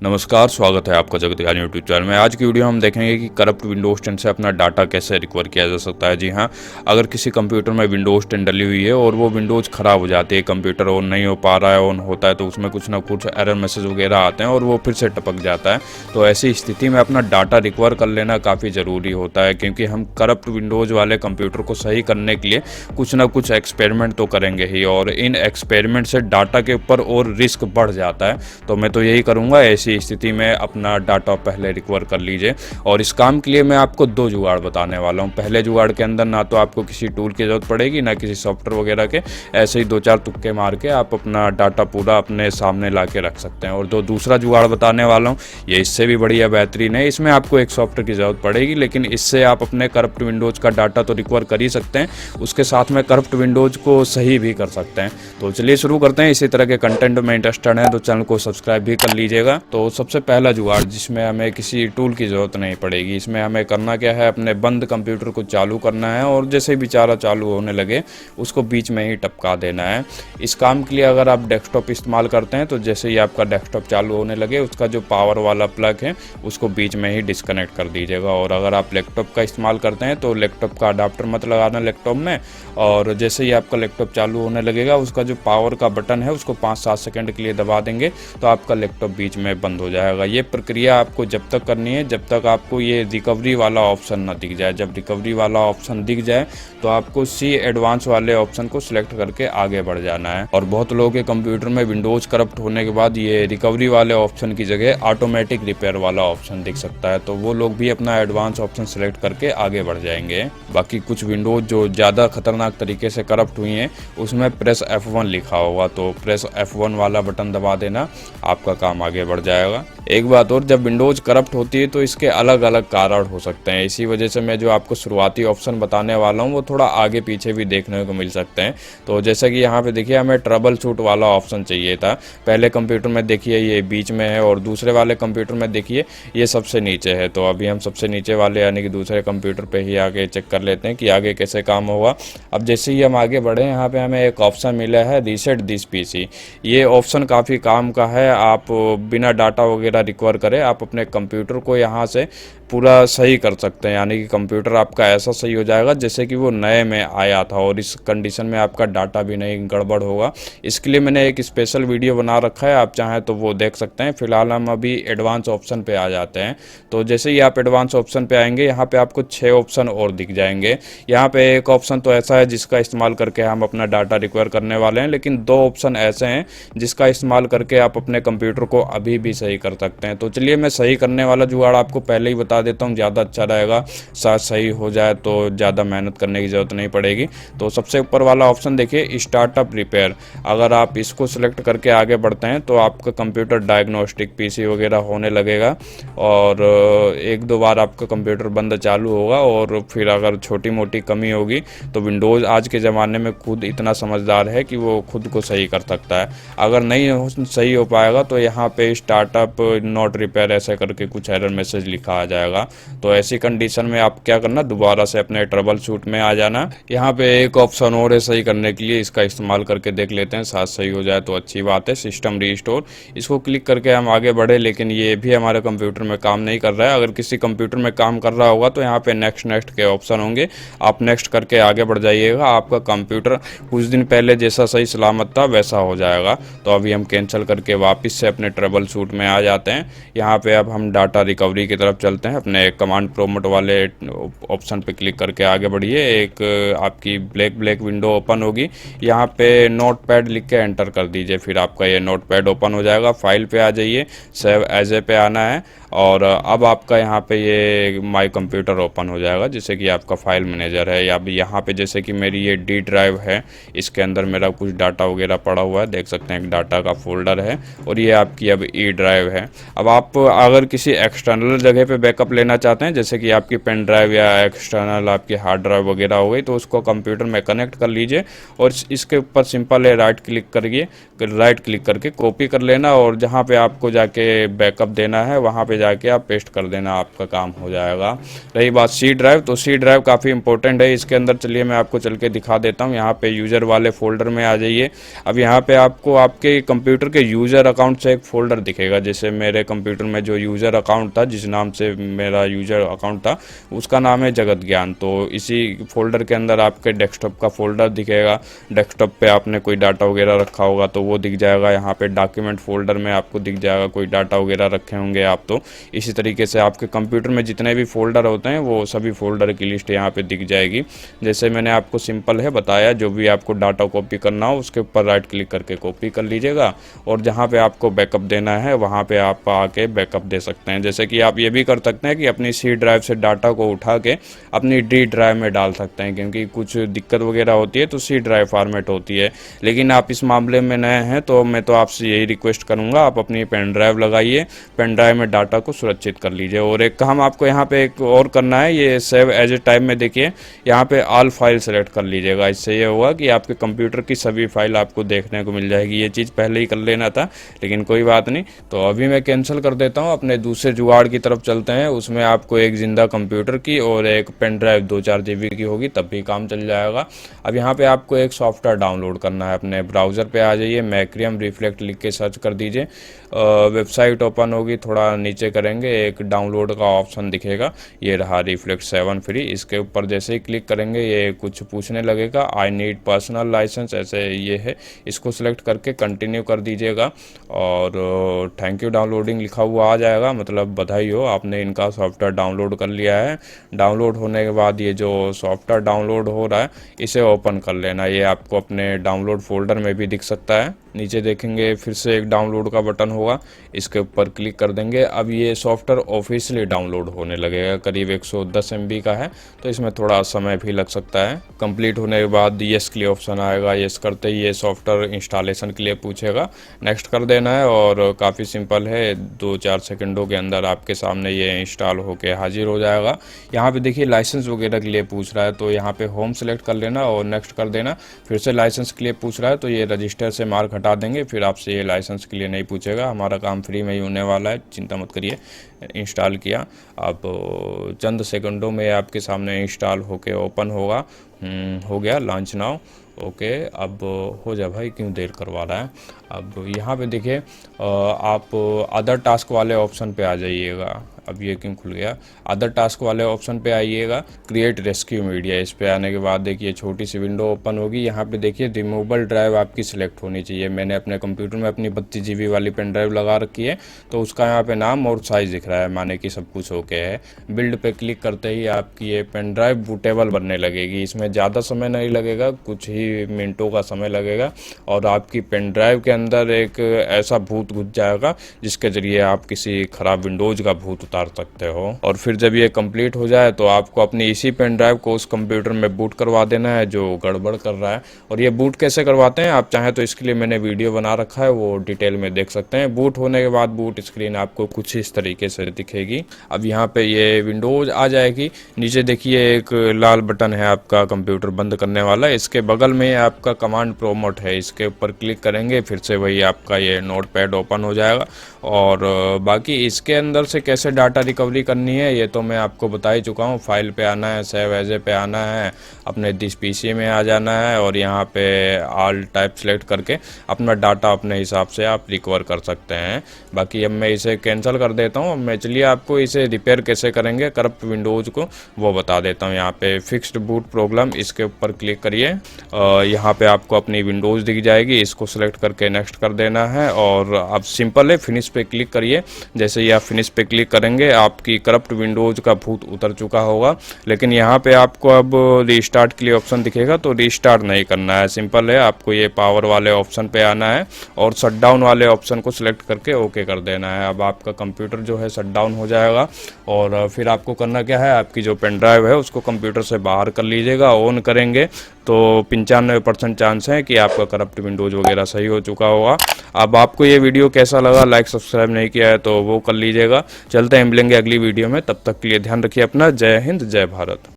नमस्कार, स्वागत है आपका जगत ज्ञान यूट्यूब चैनल में। आज की वीडियो हम देखेंगे कि करप्ट विंडोज 10 से अपना डाटा कैसे रिकवर किया जा सकता है। जी हाँ, अगर किसी कंप्यूटर में विंडोज 10 डली हुई है और वो विंडोज ख़राब हो जाती है, कंप्यूटर ऑन नहीं हो पा रहा है, ऑन होता है तो उसमें कुछ ना कुछ एरर मैसेज वगैरह आते हैं और वो फिर से टपक जाता है। तो ऐसी स्थिति में अपना डाटा रिकवर कर लेना काफ़ी ज़रूरी होता है, क्योंकि हम करप्ट विंडोज वाले कंप्यूटर को सही करने के लिए कुछ ना कुछ एक्सपेरिमेंट तो करेंगे ही, और इन एक्सपेरिमेंट से डाटा के ऊपर और रिस्क बढ़ जाता है। तो मैं तो यही करूँगा, ऐसी स्थिति में अपना डाटा पहले रिकवर कर लीजिए। और इस काम के लिए मैं आपको दो जुगाड़ बताने वाला हूँ। पहले जुगाड़ के अंदर ना तो आपको किसी टूल की ज़रूरत पड़ेगी, ना किसी सॉफ्टवेयर वगैरह के, ऐसे ही दो चार तुक्के मार के आप अपना डाटा पूरा अपने सामने ला के रख सकते हैं। और जो दूसरा जुगाड़ बताने वाला हूँ ये इससे भी बढ़िया बेहतरीन है। इसमें आपको एक सॉफ्टवेयर की ज़रूरत पड़ेगी, लेकिन इससे आप अपने करप्ट विंडोज़ का डाटा तो रिकवर कर ही सकते हैं, उसके साथ में करप्ट विंडोज़ को सही भी कर सकते हैं। तो चलिए शुरू करते हैं। इसी तरह के कंटेंट में इंटरेस्टेड हैं तो चैनल को सब्सक्राइब भी कर लीजिएगा। तो सबसे पहला जुगाड़, जिसमें हमें किसी टूल की ज़रूरत नहीं पड़ेगी, इसमें हमें करना क्या है, अपने बंद कंप्यूटर को चालू करना है और जैसे बेचारा चालू होने लगे उसको बीच में ही टपका देना है। इस काम के लिए अगर आप डेस्कटॉप इस्तेमाल करते हैं तो जैसे ही आपका डेस्कटॉप चालू होने लगे उसका जो पावर वाला प्लग है उसको बीच में ही डिस्कनेक्ट कर दीजिएगा। और अगर आप लैपटॉप का इस्तेमाल करते हैं तो लैपटॉप का अडाप्टर मत लगाना लैपटॉप में, और जैसे ही आपका लैपटॉप चालू होने लगेगा उसका जो पावर का बटन है उसको 5-7 सेकंड के लिए दबा देंगे तो आपका लैपटॉप बीच में बंद हो जाएगा। ये प्रक्रिया आपको जब तक करनी है जब तक आपको ये रिकवरी वाला ऑप्शन ना दिख जाए। जब रिकवरी वाला ऑप्शन दिख जाए तो आपको सी एडवांस वाले ऑप्शन को सिलेक्ट करके आगे बढ़ जाना है। और बहुत लोगों के कंप्यूटर में विंडोज करप्ट होने के बाद ये रिकवरी वाले ऑप्शन की जगह ऑटोमेटिक रिपेयर वाला ऑप्शन दिख सकता है, तो वो लोग भी अपना एडवांस ऑप्शन सिलेक्ट करके आगे बढ़ जाएंगे। बाकी कुछ विंडोज जो ज़्यादा खतरनाक तरीके से करप्ट हुई हैं उसमें प्रेस F1 लिखा होगा, तो प्रेस F1 वाला बटन दबा देना, आपका काम आगे बढ़ जाएगा। एक बात और, जब विंडोज करप्ट होती है तो इसके अलग अलग कारण हो सकते हैं। इसी वजह से मैं जो आपको शुरुआती ऑप्शन बताने वाला हूँ वो थोड़ा आगे पीछे भी देखने को मिल सकते हैं। तो जैसे कि यहाँ पे देखिए, हमें ट्रबल शूट वाला ऑप्शन चाहिए था। पहले कंप्यूटर में देखिए ये बीच में है और दूसरे वाले कंप्यूटर में देखिए ये सबसे नीचे है। तो अभी हम सबसे नीचे वाले यानी कि दूसरे कंप्यूटर पे ही आगे चेक कर लेते हैं कि आगे कैसे काम होगा। अब जैसे ही हम आगे बढ़े, यहाँ पे हमें एक ऑप्शन मिला है रीसेट दिस पीसी। ये ऑप्शन काफ़ी काम का है। आप बिना डाटा वगैरह रिकवर करे आप अपने कंप्यूटर को यहाँ से पूरा सही कर सकते हैं, यानी कि कंप्यूटर आपका ऐसा सही हो जाएगा जैसे कि वो नए में आया था, और इस कंडीशन में आपका डाटा भी नहीं गड़बड़ होगा। इसके लिए मैंने एक स्पेशल वीडियो बना रखा है, आप चाहें तो वो देख सकते हैं। फिलहाल हम अभी एडवांस ऑप्शन पे आ जाते हैं। तो जैसे ही आप एडवांस ऑप्शन पे आएंगे यहाँ पे आपको 6 ऑप्शन और दिख जाएंगे। यहाँ पे एक ऑप्शन तो ऐसा है जिसका इस्तेमाल करके हम अपना डाटा रिकवर करने वाले हैं, लेकिन 2 ऑप्शन ऐसे हैं जिसका इस्तेमाल करके आप अपने कंप्यूटर को अभी भी सही कर सकते हैं। तो चलिए मैं सही करने वाला जुगाड़ आपको पहले ही बता देता हूँ, ज़्यादा अच्छा रहेगा। साथ सही हो जाए तो ज़्यादा मेहनत करने की ज़रूरत नहीं पड़ेगी। तो सबसे ऊपर वाला ऑप्शन देखिए, स्टार्टअप रिपेयर। अगर आप इसको सिलेक्ट करके आगे बढ़ते हैं तो आपका कंप्यूटर डायग्नोस्टिक पीसी वगैरह होने लगेगा, और 1-2 बार आपका कंप्यूटर बंद चालू होगा। और फिर अगर छोटी मोटी कमी होगी तो विंडोज़ आज के ज़माने में खुद इतना समझदार है कि वो खुद को सही कर सकता है। अगर नहीं सही हो पाएगा तो यहाँ पे स्टार्टअप नॉट रिपेयर ऐसे करके कुछ एरर मैसेज लिखा आ जाएगा। तो ऐसी कंडीशन में आप क्या करना, दोबारा से अपने ट्रबल शूट में आ जाना। यहाँ पे एक ऑप्शन और है सही करने के लिए, इसका इस्तेमाल करके देख लेते हैं, साथ सही हो जाए तो अच्छी बात है। सिस्टम रीस्टोर, इसको क्लिक करके हम आगे बढ़े, लेकिन ये भी हमारे कंप्यूटर में काम नहीं कर रहा है। अगर किसी कंप्यूटर में काम कर रहा होगा तो यहाँ पे नेक्स्ट के ऑप्शन होंगे, आप नेक्स्ट करके आगे बढ़ जाइएगा। आपका कंप्यूटर कुछ दिन पहले जैसा सही सलामत था वैसा हो जाएगा। तो अभी हम कैंसिल करके वापस से अपने ट्रबल शूट में आ जाते हैं। यहाँ पे अब हम डाटा रिकवरी की तरफ चलते हैं। अपने कमांड प्रोम्प्ट वाले ऑप्शन पे क्लिक करके आगे बढ़िए। एक आपकी ब्लैक विंडो ओपन होगी, यहाँ पे नोटपैड लिख के एंटर कर दीजिए, फिर आपका ये नोटपैड ओपन हो जाएगा। फाइल पे आ जाइए, सेव एज ए पे आना है, और अब आपका यहाँ पे ये माई कंप्यूटर ओपन हो जाएगा, जैसे कि आपका फाइल मैनेजर है। या भी यहाँ पे जैसे कि मेरी ये डी ड्राइव है, इसके अंदर मेरा कुछ डाटा वगैरह पड़ा हुआ है, देख सकते हैं एक डाटा का फोल्डर है, और ये आपकी अब ई ड्राइव है। अब आप अगर किसी एक्सटर्नल जगह पे बैकअप बैकअप लेना चाहते हैं, जैसे कि आपकी पेन ड्राइव या एक्सटर्नल आपकी हार्ड ड्राइव वगैरह हो गई, तो उसको कंप्यूटर में कनेक्ट कर लीजिए और इसके ऊपर सिंपल है राइट क्लिक करके कॉपी कर लेना और जहाँ पे आपको जाके बैकअप देना है वहाँ पे जाके आप पेस्ट कर देना, आपका काम हो जाएगा। रही बात सी ड्राइव, तो सी ड्राइव काफ़ी इंपॉर्टेंट है। इसके अंदर चलिए मैं आपको चल के दिखा देता हूँ। यहाँ पे यूज़र वाले फोल्डर में आ जाइए। अब यहाँ पे आपको आपके कंप्यूटर के यूज़र अकाउंट से एक फ़ोल्डर दिखेगा। जैसे मेरे कंप्यूटर में जो यूज़र अकाउंट था, जिस नाम से मेरा यूज़र अकाउंट था, उसका नाम है जगत ज्ञान। तो इसी फोल्डर के अंदर आपके डेस्कटॉप का फोल्डर दिखेगा। डेस्कटॉप पे आपने कोई डाटा वगैरह रखा होगा तो वो दिख जाएगा। यहाँ पे डॉक्यूमेंट फोल्डर में आपको दिख जाएगा कोई डाटा वगैरह रखे होंगे आप। तो इसी तरीके से आपके कंप्यूटर में जितने भी फोल्डर होते हैं वो सभी फोल्डर की लिस्ट यहाँ पे दिख जाएगी। जैसे मैंने आपको सिंपल है बताया, जो भी आपको डाटा कॉपी करना हो उसके ऊपर राइट क्लिक करके कॉपी कर लीजिएगा और जहाँ पे आपको बैकअप देना है वहाँ पे आप आके बैकअप दे सकते हैं। जैसे कि आप ये भी कर सकते हैं कि अपनी सी ड्राइव से डाटा को उठा के अपनी डी ड्राइव में डाल सकते हैं, क्योंकि कुछ दिक्कत वगैरह होती है तो सी ड्राइव फॉर्मेट होती है। लेकिन आप इस मामले में नए हैं तो मैं तो आपसे यही रिक्वेस्ट करूँगा, आप अपनी पेन ड्राइव लगाइए, पेन ड्राइव में डाटा को सुरक्षित कर लीजिए। और एक काम आपको यहाँ पे एक और करना है, ये सेव एज ए टाइप में देखिए यहाँ पे ऑल फाइल सेलेक्ट कर लीजिएगा। इससे ये होगा कि आपके कंप्यूटर की सभी फाइल आपको देखने को मिल जाएगी। ये चीज़ पहले ही कर लेना था लेकिन कोई बात नहीं। तो अभी मैं कैंसिल कर देता हूँ, अपने दूसरे जुगाड़ की तरफ चलते हैं। उसमें आपको एक जिंदा कंप्यूटर की और एक पेन ड्राइव 2-4 GB की होगी तब भी काम चल जाएगा। अब यहाँ पे आपको एक सॉफ्टवेयर डाउनलोड करना है। अपने ब्राउज़र पे आ जाइए, मैक्रियम रिफ्लेक्ट लिख के सर्च कर दीजिए। वेबसाइट ओपन होगी, थोड़ा नीचे करेंगे एक डाउनलोड का ऑप्शन दिखेगा, ये रहा रिफ्लेक्ट 7 फ्री। इसके ऊपर जैसे ही क्लिक करेंगे ये कुछ पूछने लगेगा, आई नीड पर्सनल लाइसेंस, ऐसे ये है। इसको सिलेक्ट करके कंटिन्यू कर दीजिएगा और थैंक यू डाउनलोडिंग लिखा हुआ आ जाएगा, मतलब बधाई हो आपने इनका सॉफ्टवेयर डाउनलोड कर लिया है। डाउनलोड होने के बाद ये जो सॉफ्टवेयर डाउनलोड हो रहा है इसे ओपन कर लेना। ये आपको अपने डाउनलोड फोल्डर में भी दिख सकता है। नीचे देखेंगे फिर से एक डाउनलोड का बटन होगा, इसके ऊपर क्लिक कर देंगे। अब ये सॉफ्टवेयर ऑफिशियली डाउनलोड होने लगेगा। करीब 110 MB का है तो इसमें थोड़ा समय भी लग सकता है। कंप्लीट होने के बाद येस के लिए ऑप्शन आएगा, येस करते ही ये सॉफ्टवेयर इंस्टॉलेशन के लिए पूछेगा, नेक्स्ट कर देना है और काफ़ी सिंपल है, 2-4 सेकंडों के अंदर आपके सामने ये इंस्टॉल होके हाजिर हो जाएगा। यहाँ पे देखिए लाइसेंस वगैरह के लिए पूछ रहा है तो यहाँ पे होम सेलेक्ट कर लेना और नेक्स्ट कर देना। फिर से लाइसेंस के लिए पूछ रहा है तो ये रजिस्टर से मार्क हटा देंगे, फिर आपसे ये लाइसेंस के लिए नहीं पूछेगा। हमारा काम फ्री में ही होने वाला है, चिंता मत करिए। इंस्टॉल किया, अब चंद सेकंडों में आपके सामने इंस्टॉल होके ओपन होगा। हो गया लॉन्च नाउ। ओके, अब हो जाए भाई, क्यों देर करवा रहा है। अब यहाँ पे देखिए आप अदर टास्क वाले ऑप्शन पे आ जाइएगा। अब ये क्यों खुल गया, अदर टास्क वाले ऑप्शन पे आइएगा, क्रिएट रेस्क्यू मीडिया। इस पे आने के बाद देखिए छोटी सी विंडो ओपन होगी। यहाँ पे देखिए रिमूवेबल ड्राइव आपकी सिलेक्ट होनी चाहिए। मैंने अपने कंप्यूटर में अपनी 32 GB वाली पेन ड्राइव लगा रखी है तो उसका यहाँ पे नाम और साइज़ दिख रहा है, माने कि सब कुछ ओके है। बिल्ड पे क्लिक करते ही आपकी ये पेन ड्राइव बूटेबल बनने लगेगी। इसमें ज़्यादा समय नहीं लगेगा, कुछ ही मिनटों का समय लगेगा और आपकी पेन ड्राइव के अंदर एक ऐसा भूत घुस जाएगा जिसके ज़रिए आप किसी ख़राब विंडोज़ का भूत उतार सकते हो। और फिर जब ये कंप्लीट हो जाए तो आपको अपनी इसी पेन ड्राइव को उस कंप्यूटर में बूट करवा देना है जो गड़बड़ कर रहा है। और ये बूट कैसे करवाते हैं आप चाहें तो इसके लिए मैंने वीडियो बना रखा है, वो डिटेल में देख सकते हैं। बूट होने के बाद बूट स्क्रीन आपको कुछ इस तरीके से दिखेगी। अब यहाँ पे ये विंडोज आ जाएगी। नीचे देखिए एक लाल बटन है आपका कंप्यूटर बंद करने वाला, इसके बगल में आपका कमांड प्रोमोट है, इसके ऊपर क्लिक करेंगे फिर से वही आपका ये नोटपैड ओपन हो जाएगा। और बाकी इसके अंदर से कैसे डाटा रिकवरी करनी है ये तो मैं आपको बता ही चुका हूँ। फाइल पे आना है, सेव एज ए पे आना है, अपने दिस पीसी में आ जाना है और यहाँ पे ऑल टाइप सेलेक्ट करके अपना डाटा अपने हिसाब से आप रिकवर कर सकते हैं। बाकी अब मैं इसे कैंसिल कर देता हूँ। मैं चलिए आपको इसे रिपेयर कैसे करेंगे करप्ट विंडोज़ को वो बता देता हूँ। यहाँ पे फिक्स्ड बूट प्रॉब्लम, इसके ऊपर क्लिक करिए। यहाँ पे आपको अपनी विंडोज़ दिख जाएगी, इसको सेलेक्ट करके नेक्स्ट कर देना है और अब सिंपल है, फिनिश पे क्लिक करिए। जैसे ही आप फिनिश पे क्लिक करेंगे आपकी करप्ट विंडोज़ का भूत उतर चुका होगा। लेकिन यहाँ पे आपको अब रीस्टार्ट के लिए ऑप्शन दिखेगा तो रीस्टार्ट नहीं करना है, सिंपल है, आपको ये पावर वाले ऑप्शन पे आना है और शटडाउन वाले ऑप्शन को सिलेक्ट करके ओके कर देना है। अब आपका कंप्यूटर जो है शटडाउन हो जाएगा और फिर आपको करना क्या है, आपकी जो पेन ड्राइव है उसको कंप्यूटर से बाहर कर लीजिएगा। ऑन करेंगे तो 95% चांस है कि आपका करप्ट विंडोज़ वगैरह सही हो चुका होगा। अब आपको ये वीडियो कैसा लगा, लाइक सब्सक्राइब नहीं किया है तो वो कर लीजिएगा। चलते हैं मिलेंगे अगली वीडियो में, तब तक के लिए ध्यान रखिए अपना। जय हिंद, जय भारत।